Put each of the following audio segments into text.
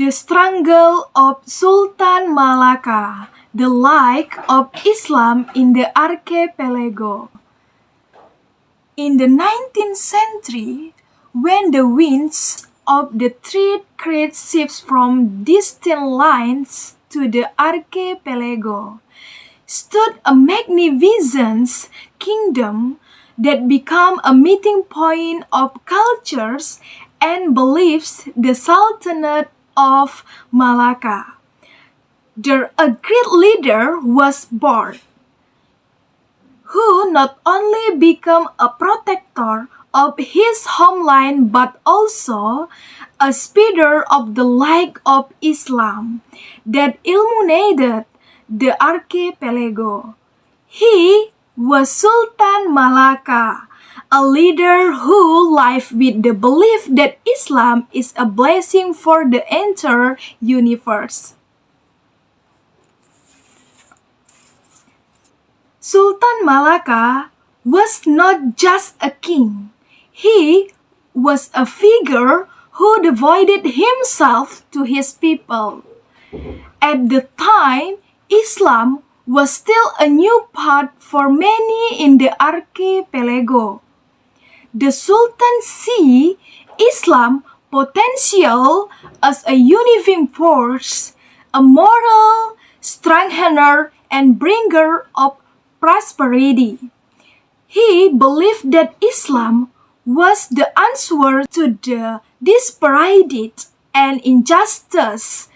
The struggle of Sultan Malaka, the light of Islam in the archipelago. In the 19th century, when the winds of the trade carried ships from distant lands to the archipelago, stood a magnificent kingdom that became a meeting point of cultures and beliefs, the Sultanate of Malaka. There a great leader was born, who not only became a protector of his homeland but also a spreader of the light of Islam that illuminated the archipelago. He was Sultan Malaka, a leader who lived with the belief that Islam is a blessing for the entire universe. Sultan Malaka was not just a king. He was a figure who devoted himself to his people. At the time, Islam was still a new path for many in the archipelago. The Sultan see Islam potential as a unifying force, a moral strengthener and bringer of prosperity. He believed that Islam was the answer to the disparity and injustice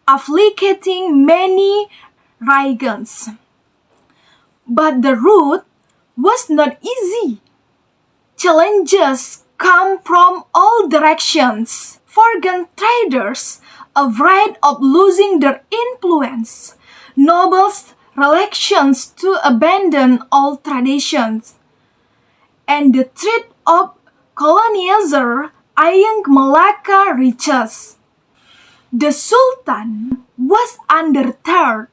afflicting many regions. But the road was not easy. Challenges come from all directions. Foreign traders, afraid of losing their influence, nobles reluctance to abandon old traditions, and the threat of colonizer eyeing Malacca riches. The Sultan was undeterred.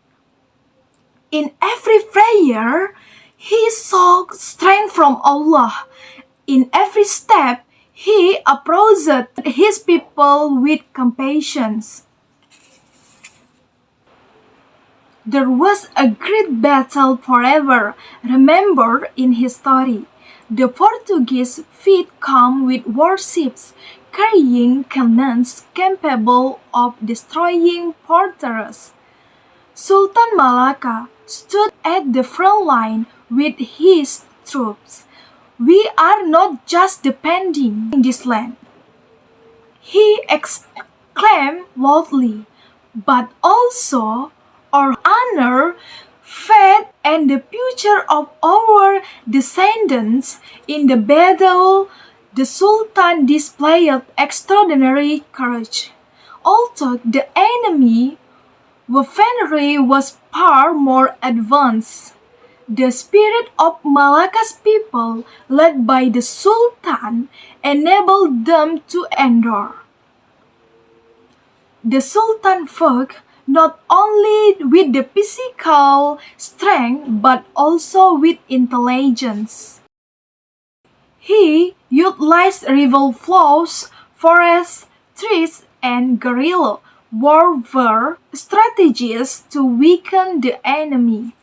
In every prayer, he sought strength from Allah. In every step, he approached his people with compassion. There was a great battle forever remembered in history. The Portuguese fleet came with warships carrying cannons capable of destroying fortresses. Sultan Malaka stood at the front line with his troops. We are not just defending this land, he exclaimed loudly, but also our honor, faith, and the future of our descendants. In the battle, the Sultan displayed extraordinary courage. Although the enemy weaponry was far more advanced, the spirit of Malacca's people, led by the Sultan, enabled them to endure. The Sultan fought not only with the physical strength but also with intelligence. He utilized river flows, forests, trees, and guerrilla warfare strategies to weaken the enemy.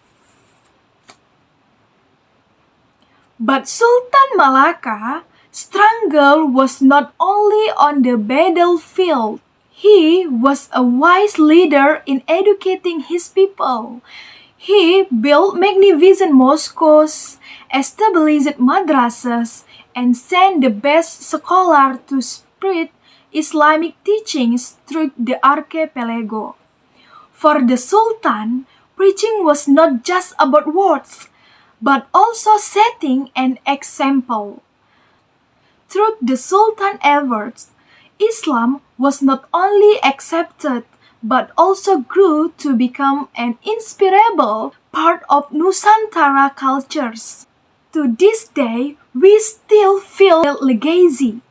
But Sultan Malaka's struggle was not only on the battlefield. He was a wise leader in educating his people. He built magnificent mosques, established madrasas, and sent the best scholars to spread Islamic teachings through the archipelago. For the Sultan, preaching was not just about words, but also setting an example. Through the Sultan's efforts, Islam was not only accepted but also grew to become an inspirable part of Nusantara cultures. To this day, we still feel the legacy.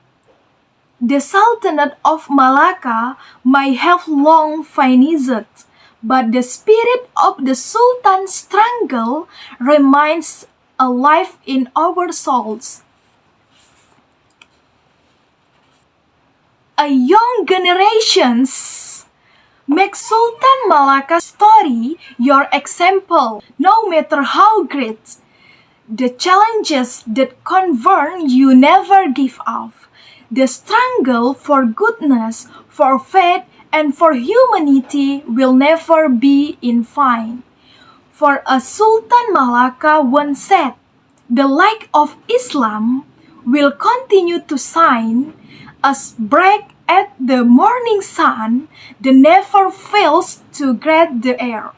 The Sultanate of Malacca may have long vanished, but the spirit of the Sultan's struggle remains alive in our souls. A young generations Make Sultan Malaka's story your example, no matter how great. The challenges that confront you never give up. The struggle for goodness, for faith, and for humanity will never be in vain. For as Sultan Malaka once said, the light of Islam will continue to shine as bright as the morning sun that never fails to greet the air.